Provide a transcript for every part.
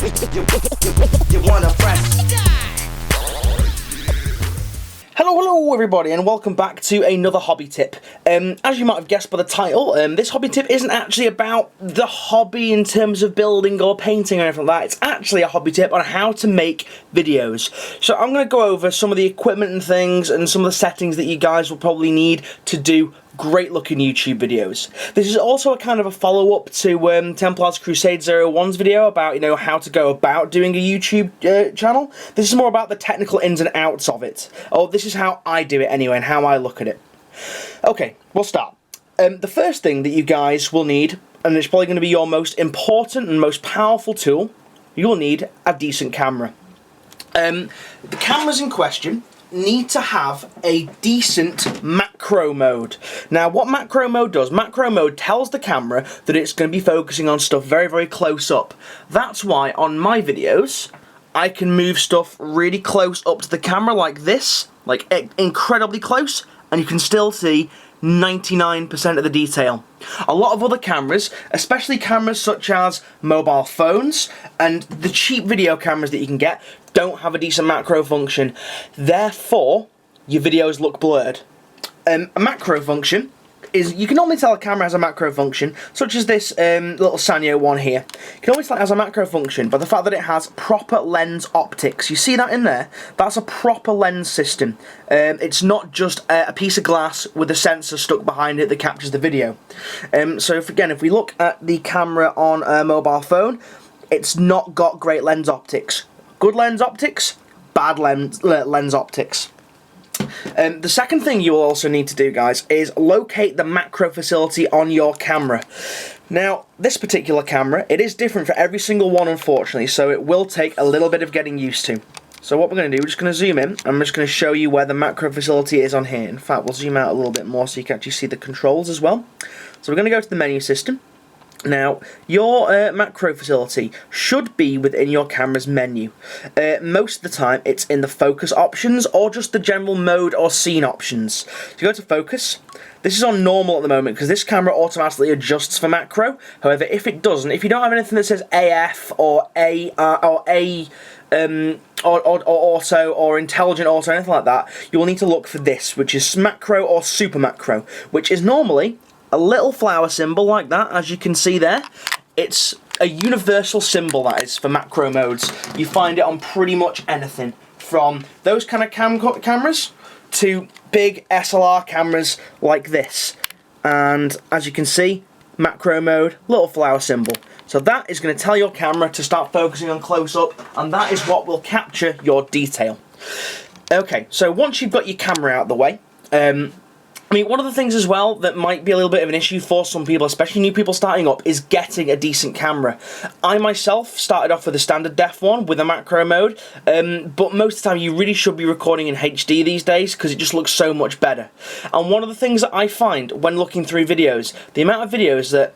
You wanna press. Hello everybody, and welcome back to another hobby tip. As you might have guessed by the title, this hobby tip isn't actually about the hobby in terms of building or painting or anything like that. It's actually a hobby tip on how to make videos. So I'm going to go over some of the equipment and things and some of the settings that you guys will probably need to do great looking YouTube videos. This is also a kind of a follow-up to Templar's Crusade 01's video about, you know, how to go about doing a YouTube channel. This is more about the technical ins and outs of it. Oh, this is how I do it anyway, and how I look at it. Okay, we'll start. The first thing that you guys will need, and it's probably going to be your most important and most powerful tool, you'll need a decent camera. The cameras in question need to have a decent macro mode. Now, what macro mode does, macro mode tells the camera that it's going to be focusing on stuff very, very close up. That's why on my videos, I can move stuff really close up to the camera like this, like incredibly close, and you can still see 99% of the detail. A lot of other cameras, especially cameras such as mobile phones and the cheap video cameras that you can get, don't have a decent macro function. Therefore, your videos look blurred. A macro function is, you can normally tell a camera has a macro function, such as this little Sanyo one here. You can always tell it has a macro function by the fact that it has proper lens optics. You see that in there? That's a proper lens system. It's not just a piece of glass with a sensor stuck behind it that captures the video. So if we look at the camera on a mobile phone, it's not got great lens optics. Good lens optics, bad lens optics. The second thing you will also need to do, guys, is locate the macro facility on your camera. Now, this particular camera, it is different for every single one, unfortunately, so it will take a little bit of getting used to. So what we're going to do, we're just going to zoom in, and I'm just going to show you where the macro facility is on here. In fact, we'll zoom out a little bit more so you can actually see the controls as well. So we're going to go to the menu system. Now, your macro facility should be within your camera's menu. Most of the time, it's in the focus options or just the general mode or scene options. So you go to focus. This is on normal at the moment because this camera automatically adjusts for macro. However, if it doesn't, if you don't have anything that says AF or auto or intelligent auto or anything like that, you will need to look for this, which is macro or super macro, which is normally a little flower symbol like that, as you can see there. It's a universal symbol, that is, for macro modes. You find it on pretty much anything, from those kind of cameras to big SLR cameras like this. And as you can see, macro mode, little flower symbol. So that is going to tell your camera to start focusing on close up, and that is what will capture your detail. Okay, so once you've got your camera out of the way, I mean, one of the things as well that might be a little bit of an issue for some people, especially new people starting up, is getting a decent camera. I myself started off with a standard def one with a macro mode, but most of the time you really should be recording in HD these days because it just looks so much better. And one of the things that I find when looking through videos, the amount of videos that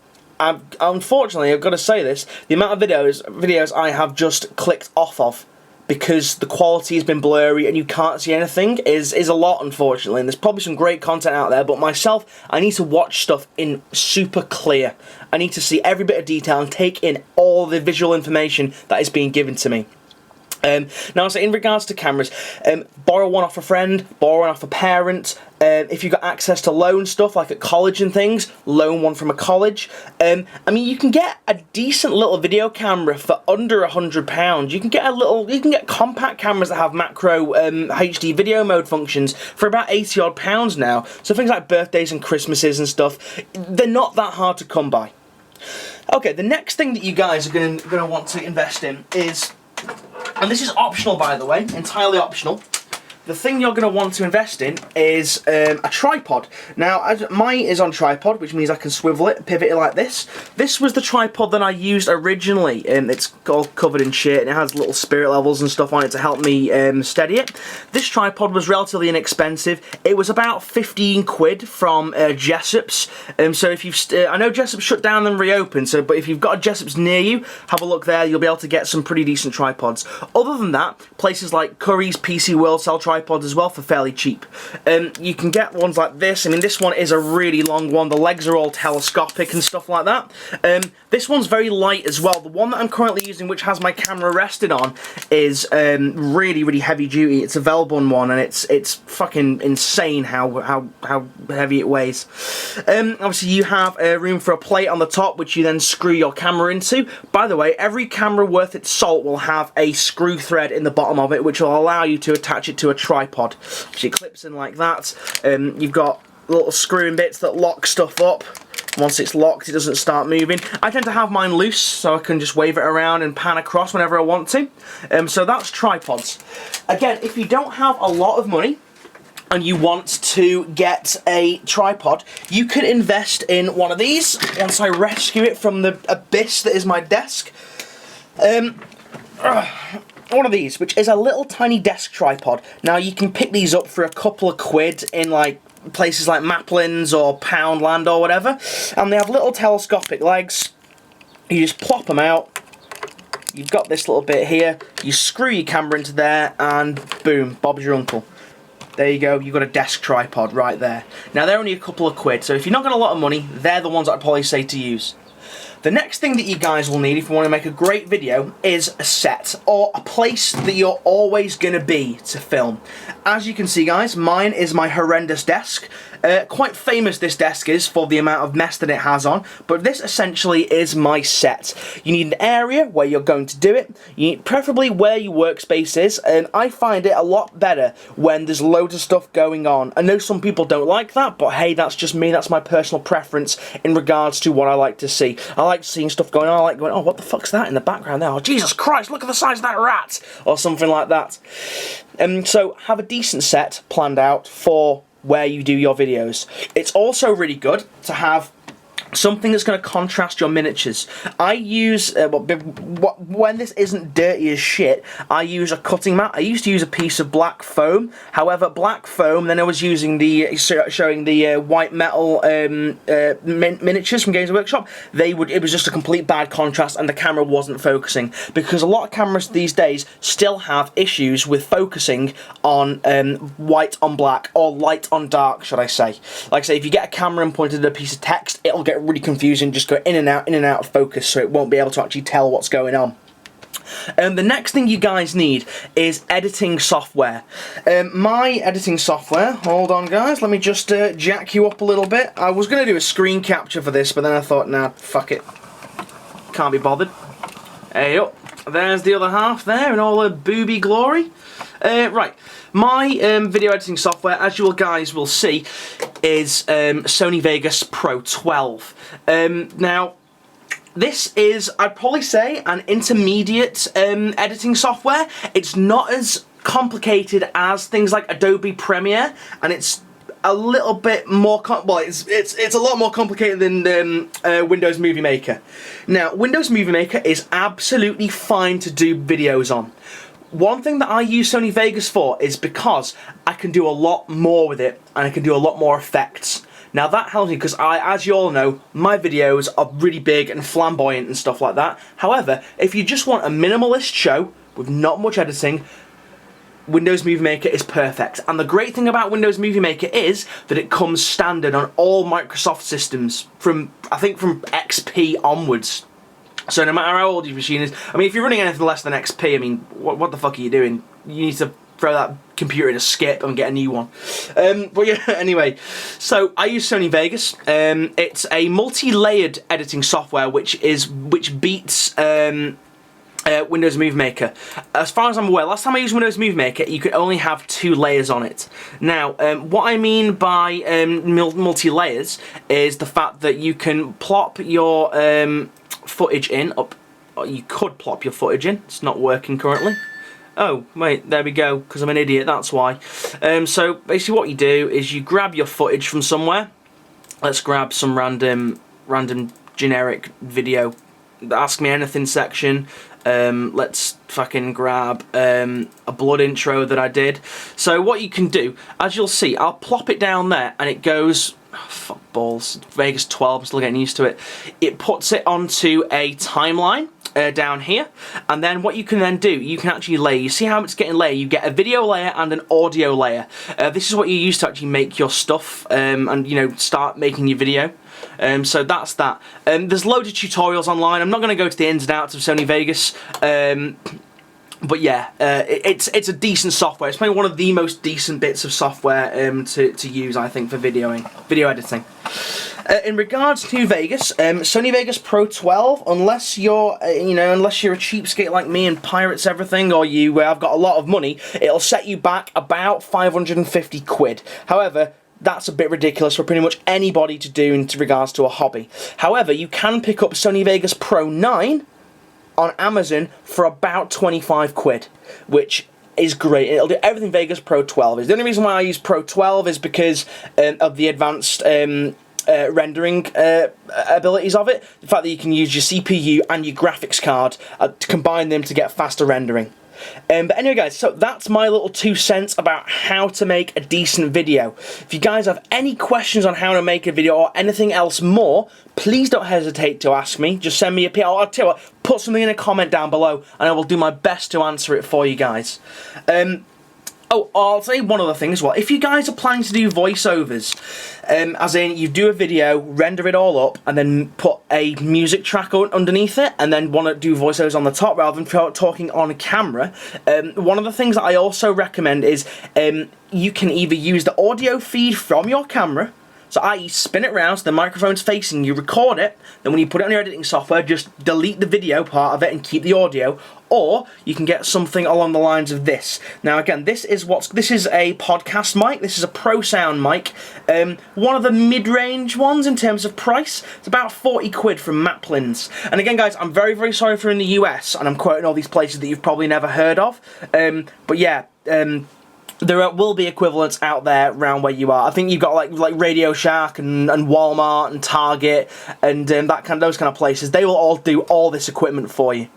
unfortunately, I've got to say this, the amount of videos I have just clicked off of because the quality has been blurry and you can't see anything is a lot, unfortunately. And there's probably some great content out there, but myself, I need to watch stuff in super clear. I need to see every bit of detail and take in all the visual information that is being given to me. Now, so in regards to cameras, borrow one off a friend, borrow one off a parent. If you've got access to loan stuff, like at college and things, loan one from a college. I mean, you can get a decent little video camera for under £100. You can get compact cameras that have macro HD video mode functions for about £80 odd now. So things like birthdays and Christmases and stuff, they're not that hard to come by. Okay, the next thing that you guys are going to want to invest in is, and this is optional, by the way, entirely optional, the thing you're going to want to invest in is a tripod. Now, mine is on tripod, which means I can swivel it, pivot it like this. This was the tripod that I used originally. It's all covered in shit, and it has little spirit levels and stuff on it to help me steady it. This tripod was relatively inexpensive. It was about 15 quid from Jessop's. So if you've, I know Jessop's shut down and reopened, but if you've got a Jessop's near you, have a look there. You'll be able to get some pretty decent tripods. Other than that, places like Curry's PC World sell tripods. tripods as well for fairly cheap. You can get ones like this. I mean, this one is a really long one. The legs are all telescopic and stuff like that. This one's very light as well. The one that I'm currently using, which has my camera rested on, is really, really heavy duty. It's a Velbun one, and it's fucking insane how heavy it weighs. Obviously, you have room for a plate on the top, which you then screw your camera into. By the way, every camera worth its salt will have a screw thread in the bottom of it, which will allow you to attach it to a tripod. So it clips in like that. You've got little screwing bits that lock stuff up. Once it's locked, it doesn't start moving. I tend to have mine loose, so I can just wave it around and pan across whenever I want to. So that's tripods. Again, if you don't have a lot of money and you want to get a tripod, you can invest in one of these once I rescue it from the abyss that is my desk. One of these, which is a little tiny desk tripod. Now, you can pick these up for a couple of quid in like places like Maplin's or Poundland or whatever, and they have little telescopic legs. You just plop them out. You've got this little bit here. You screw your camera into there, and boom, Bob's your uncle. There you go, you've got a desk tripod right there. Now, they're only a couple of quid, so if you're not got a lot of money, they're the ones I'd probably say to use. The next thing that you guys will need if you want to make a great video is a set, or a place that you're always going to be to film. As you can see, guys, mine is my horrendous desk. Quite famous this desk is for the amount of mess that it has on, but this essentially is my set. You need an area where you're going to do it, you need preferably where your workspace is, and I find it a lot better when there's loads of stuff going on. I know some people don't like that, but hey, that's just me, that's my personal preference in regards to what I like to see. I like seeing stuff going on, I like going, oh, what the fuck's that in the background there? Oh, Jesus Christ, look at the size of that rat! Or something like that. So have a decent set planned out for where you do your videos. It's also really good to have something that's going to contrast your miniatures. I use, when this isn't dirty as shit, I use a cutting mat. I used to use a piece of black foam. However, black foam, then I was using showing the white metal miniatures from Games Workshop. It was just a complete bad contrast, and the camera wasn't focusing. Because a lot of cameras these days still have issues with focusing on white on black, or light on dark, should I say. Like I say, if you get a camera and pointed at a piece of text, it'll get really confusing, just go in and out of focus, so it won't be able to actually tell what's going on. The next thing you guys need is editing software. My editing software, hold on guys, let me just jack you up a little bit. I was going to do a screen capture for this, but then I thought, nah, fuck it. Can't be bothered. Hey up, there's the other half there in all the booby glory. Right, my video editing software, as you guys will see, is Sony Vegas Pro 12. Now, this is, I'd probably say, an intermediate editing software. It's not as complicated as things like Adobe Premiere, and it's a little bit more, it's a lot more complicated than Windows Movie Maker. Now, Windows Movie Maker is absolutely fine to do videos on. One thing that I use Sony Vegas for is because I can do a lot more with it, and I can do a lot more effects. Now that helps me because as you all know, my videos are really big and flamboyant and stuff like that. However, if you just want a minimalist show with not much editing, Windows Movie Maker is perfect. And the great thing about Windows Movie Maker is that it comes standard on all Microsoft systems I think from XP onwards. So no matter how old your machine is, I mean, if you're running anything less than XP, I mean, what the fuck are you doing? You need to throw that computer in a skip and get a new one. But yeah, anyway, so I use Sony Vegas. It's a multi-layered editing software which beats Windows Movie Maker. As far as I'm aware, last time I used Windows Movie Maker, you could only have 2 layers on it. Now, what I mean by multi-layers is the fact that you can plop your footage in, you could plop your footage in. It's not working currently. Oh, wait, there we go, because I'm an idiot, that's why. So, basically what you do is you grab your footage from somewhere. Let's grab some random generic video, Ask Me Anything section. Let's fucking grab a blood intro that I did. So what you can do, as you'll see, I'll plop it down there, and it goes... Oh, fuck balls. Vegas 12, I'm still getting used to it. It puts it onto a timeline, down here, and then what you can then do, you can actually layer. You see how it's getting layer? You get a video layer and an audio layer. This is what you use to actually make your stuff and, you know, start making your video. So that's that. There's loads of tutorials online. I'm not going to go to the ins and outs of Sony Vegas. But yeah, it's a decent software. It's probably one of the most decent bits of software to use, I think, for video editing. In regards to Vegas, Sony Vegas Pro 12, unless you're unless you're a cheapskate like me and pirates everything, or you have got a lot of money, it'll set you back about 550 quid. However, that's a bit ridiculous for pretty much anybody to do in regards to a hobby. However, you can pick up Sony Vegas Pro 9 on Amazon for about 25 quid, which is great. It'll do everything Vegas Pro 12 is. The only reason why I use Pro 12 is because of the advanced rendering abilities of it. The fact that you can use your CPU and your graphics card to combine them to get faster rendering. But anyway guys, so that's my little 2 cents about how to make a decent video. If you guys have any questions on how to make a video or anything else more, please don't hesitate to ask me. Just send me a PR. I'll tell you what, put something in a comment down below and I will do my best to answer it for you guys. Oh, I'll say one other thing as well. If you guys are planning to do voiceovers, as in you do a video, render it all up, and then put a music track underneath it, and then want to do voiceovers on the top rather than talking on camera, one of the things that I also recommend is you can either use the audio feed from your camera, so i.e. spin it round so the microphone's facing you, record it, then when you put it on your editing software, just delete the video part of it and keep the audio, or you can get something along the lines of this. Now again, this is a podcast mic, this is a Pro Sound mic, one of the mid-range ones in terms of price. It's about 40 quid from Maplins. And again guys, I'm very, very sorry for in the US, and I'm quoting all these places that you've probably never heard of, but yeah, there will be equivalents out there around where you are. I think you've got like Radio Shack and Walmart and Target and those kind of places. They will all do all this equipment for you.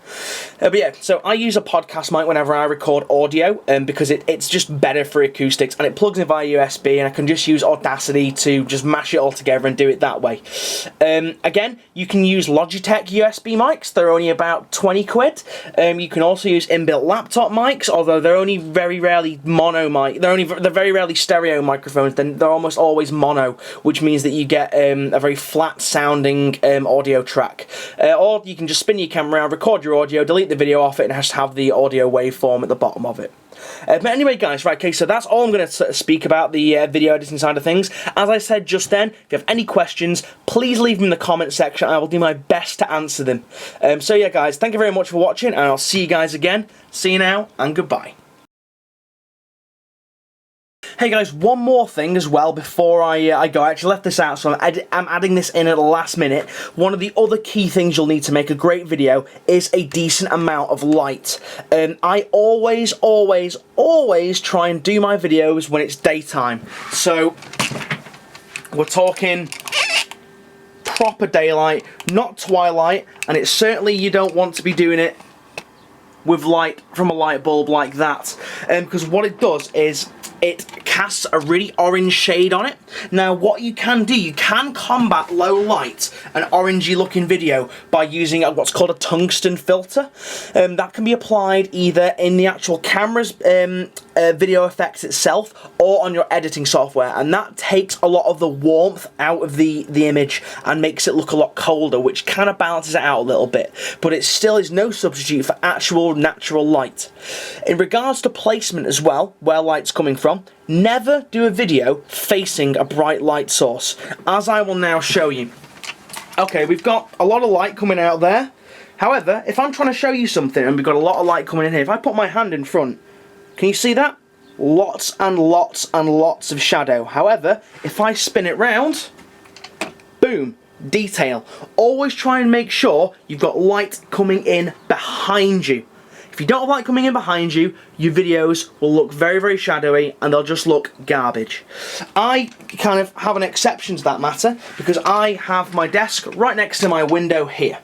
But yeah, so I use a podcast mic whenever I record audio because it's just better for acoustics, and it plugs in via USB, and I can just use Audacity to just mash it all together and do it that way. Again, you can use Logitech USB mics. They're only about 20 quid. You can also use inbuilt laptop mics, although they're only very rarely mono mic. They're very rarely stereo microphones. Then they're almost always mono, which means that you get a very flat sounding audio track. Or you can just spin your camera around, record your audio, delete the video off it, and just have the audio waveform at the bottom of it. But anyway guys, right, okay, so that's all I'm going to speak about the video editing side of things. As I said just then, if you have any questions, please leave them in the comment section. I will do my best to answer them. So yeah guys, thank you very much for watching, and I'll see you guys again. See you now, and goodbye. Hey guys, one more thing as well before I go. I actually left this out, so I'm adding this in at the last minute. One of the other key things you'll need to make a great video is a decent amount of light. I always try and do my videos when it's daytime. So we're talking proper daylight, not twilight, and it's certainly you don't want to be doing it with light from a light bulb like that, because what it does is it casts a really orange shade on it. Now what you can do, you can combat low light, an orangey looking video, by using what's called a tungsten filter. That can be applied either in the actual camera's video effects itself or on your editing software, and that takes a lot of the warmth out of the image and makes it look a lot colder, which kind of balances it out a little bit, but it still is no substitute for actual natural light. In regards to placement as well, where light's coming from, never do a video facing a bright light source, as I will now show you. Okay, we've got a lot of light coming out there. However, if I'm trying to show you something and we've got a lot of light coming in here, if I put my hand in front, can you see that? Lots and lots and lots of shadow. However, if I spin it round, boom, detail. Always try and make sure you've got light coming in behind you. If you don't have light coming in behind you, your videos will look very, very shadowy and they'll just look garbage. I kind of have an exception to that matter because I have my desk right next to my window here.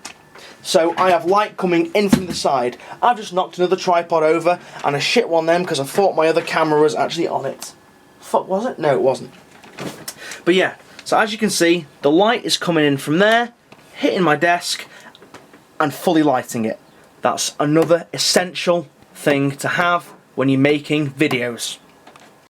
So I have light coming in from the side. I've just knocked another tripod over and a shit one then because I thought my other camera was actually on it. Fuck, was it? No, it wasn't. But yeah, so as you can see, the light is coming in from there, hitting my desk and fully lighting it. That's another essential thing to have when you're making videos.